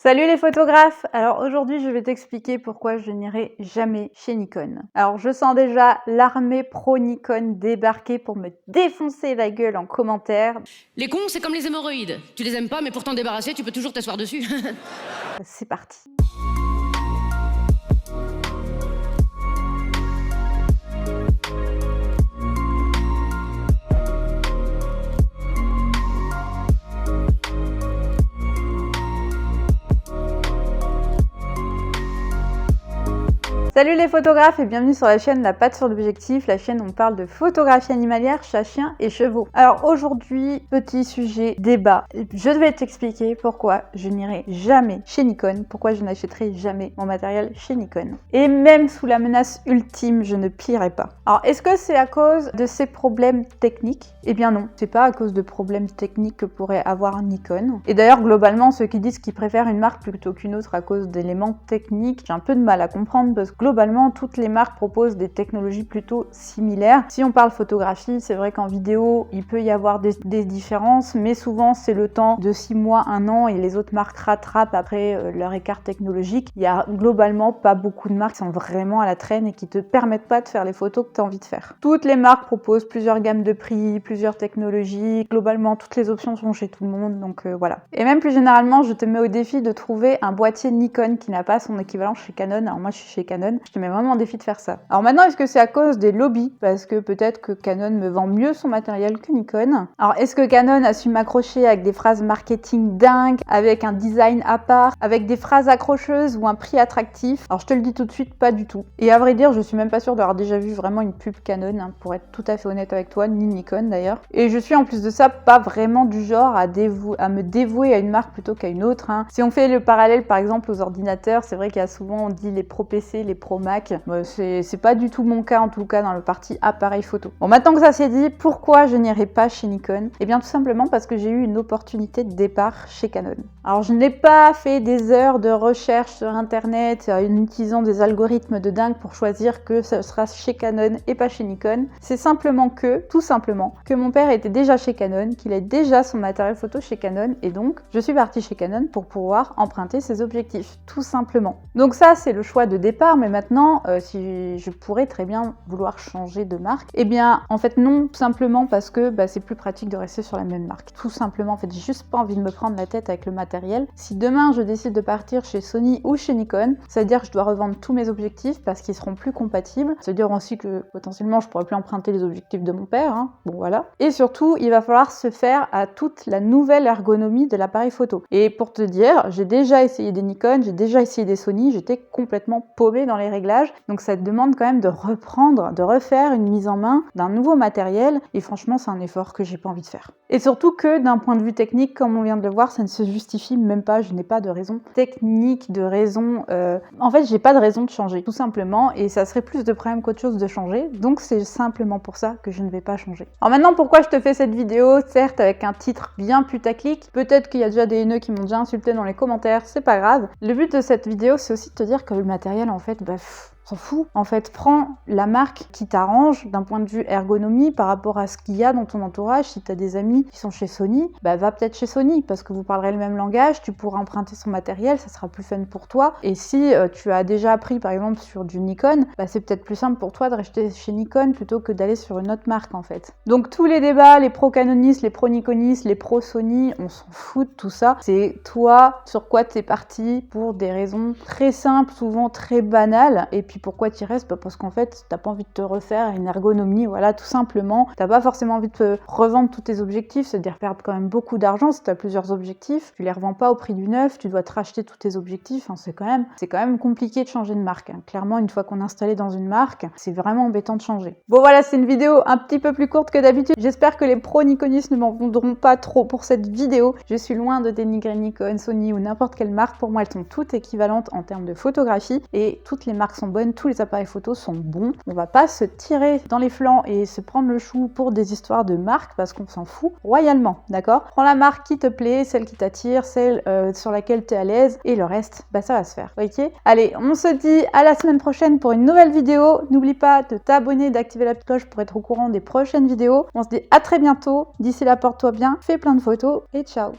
Salut les photographes! Alors aujourd'hui je vais t'expliquer pourquoi je n'irai jamais chez Nikon. Alors je sens déjà l'armée pro Nikon débarquer pour me défoncer la gueule en commentaire. Les cons, c'est comme les hémorroïdes. Tu les aimes pas, mais pour t'en débarrasser, tu peux toujours t'asseoir dessus. C'est parti. Salut les photographes et bienvenue sur la chaîne La Patte sur l'objectif, la chaîne où on parle de photographie animalière, chat, chiens et chevaux. Alors aujourd'hui, petit sujet débat. Je vais t'expliquer pourquoi je n'irai jamais chez Nikon, pourquoi je n'achèterai jamais mon matériel chez Nikon. Et même sous la menace ultime, je ne plierai pas. Alors est-ce que c'est à cause de ces problèmes techniques? Eh bien non, c'est pas à cause de problèmes techniques que pourrait avoir Nikon. Et d'ailleurs globalement, ceux qui disent qu'ils préfèrent une marque plutôt qu'une autre à cause d'éléments techniques, j'ai un peu de mal à comprendre parce que globalement, toutes les marques proposent des technologies plutôt similaires. Si on parle photographie, c'est vrai qu'en vidéo, il peut y avoir des différences, mais souvent c'est le temps de 6 mois, 1 an, et les autres marques rattrapent après leur écart technologique. Il y a globalement pas beaucoup de marques qui sont vraiment à la traîne et qui te permettent pas de faire les photos que tu as envie de faire. Toutes les marques proposent plusieurs gammes de prix, plusieurs technologies. Globalement, toutes les options sont chez tout le monde, donc voilà. Et même plus généralement, je te mets au défi de trouver un boîtier Nikon qui n'a pas son équivalent chez Canon. Alors moi, je suis chez Canon. Je te mets vraiment en défi de faire ça. Alors maintenant, est-ce que c'est à cause des lobbies? Parce que peut-être que Canon me vend mieux son matériel que Nikon. Alors est-ce que Canon a su m'accrocher avec des phrases marketing dingues, avec un design à part, avec des phrases accrocheuses ou un prix attractif? Alors je te le dis tout de suite, pas du tout. Et à vrai dire, je suis même pas sûre d'avoir déjà vu vraiment une pub Canon, hein, pour être tout à fait honnête avec toi, ni Nikon d'ailleurs. Et je suis en plus de ça pas vraiment du genre à me dévouer à une marque plutôt qu'à une autre, hein. Si on fait le parallèle par exemple aux ordinateurs, c'est vrai qu'il y a souvent on dit les pro PC, les pro Mac. C'est pas du tout mon cas en tout cas dans le parti appareil photo. Bon, maintenant que ça c'est dit, pourquoi je n'irai pas chez Nikon? Eh bien tout simplement parce que j'ai eu une opportunité de départ chez Canon. Alors je n'ai pas fait des heures de recherche sur internet en utilisant des algorithmes de dingue pour choisir que ce sera chez Canon et pas chez Nikon. C'est simplement que, tout simplement, que mon père était déjà chez Canon, qu'il ait déjà son matériel photo chez Canon et donc je suis partie chez Canon pour pouvoir emprunter ses objectifs, tout simplement. Donc ça c'est le choix de départ, mais maintenant si je pourrais très bien vouloir changer de marque, eh bien en fait non, tout simplement parce que c'est plus pratique de rester sur la même marque. Tout simplement, en fait j'ai juste pas envie de me prendre la tête avec le matériel. Si demain je décide de partir chez Sony ou chez Nikon, ça veut dire que je dois revendre tous mes objectifs parce qu'ils seront plus compatibles. Ça veut dire aussi que potentiellement je pourrais plus emprunter les objectifs de mon père, hein. Bon voilà. Et surtout, il va falloir se faire à toute la nouvelle ergonomie de l'appareil photo. Et pour te dire, j'ai déjà essayé des Nikon, j'ai déjà essayé des Sony, j'étais complètement paumée dans les réglages. Donc ça te demande quand même de reprendre, de refaire une mise en main d'un nouveau matériel et franchement c'est un effort que j'ai pas envie de faire. Et surtout que d'un point de vue technique, comme on vient de le voir, ça ne se justifie même pas, je n'ai pas de raison technique, de raison... En fait j'ai pas de raison de changer, tout simplement, et ça serait plus de problème qu'autre chose de changer, donc c'est simplement pour ça que je ne vais pas changer. Alors maintenant pourquoi je te fais cette vidéo, certes avec un titre bien putaclic, peut-être qu'il y a déjà des haineux qui m'ont déjà insulté dans les commentaires, c'est pas grave. Le but de cette vidéo c'est aussi de te dire que le matériel en fait, s'en fout. En fait, prends la marque qui t'arrange d'un point de vue ergonomie par rapport à ce qu'il y a dans ton entourage. Si tu as des amis qui sont chez Sony, va peut-être chez Sony parce que vous parlerez le même langage, tu pourras emprunter son matériel, ça sera plus fun pour toi. Et si tu as déjà appris par exemple sur du Nikon, c'est peut-être plus simple pour toi de rester chez Nikon plutôt que d'aller sur une autre marque en fait. Donc tous les débats, les pro-canonistes, les pro-nikonistes, les pro-Sony, on s'en fout de tout ça. C'est toi sur quoi t'es parti pour des raisons très simples, souvent très banales. Et puis pourquoi tu restes? Parce qu'en fait t'as pas envie de te refaire une ergonomie, voilà, tout simplement. T'as pas forcément envie de te revendre tous tes objectifs, c'est-à-dire perdre quand même beaucoup d'argent. Si t'as plusieurs objectifs, tu les revends pas au prix du neuf, tu dois te racheter tous tes objectifs, c'est quand même compliqué de changer de marque, hein. Clairement, une fois qu'on est installé dans une marque, c'est vraiment embêtant de changer. Bon voilà, c'est une vidéo un petit peu plus courte que d'habitude. J'espère que les pro-nikonistes ne m'en voudront pas trop pour cette vidéo. Je suis loin de dénigrer Nikon, Sony ou n'importe quelle marque. Pour moi, elles sont toutes équivalentes en termes de photographie et toutes les marques sont bonnes, tous les appareils photo sont bons. On va pas se tirer dans les flancs et se prendre le chou pour des histoires de marque parce qu'on s'en fout royalement, d'accord? Prends la marque qui te plaît, celle qui t'attire, celle sur laquelle tu es à l'aise et le reste, ça va se faire, ok? Allez, on se dit à la semaine prochaine pour une nouvelle vidéo. N'oublie pas de t'abonner, d'activer la petite cloche pour être au courant des prochaines vidéos. On se dit à très bientôt. D'ici là, porte-toi bien, fais plein de photos et ciao!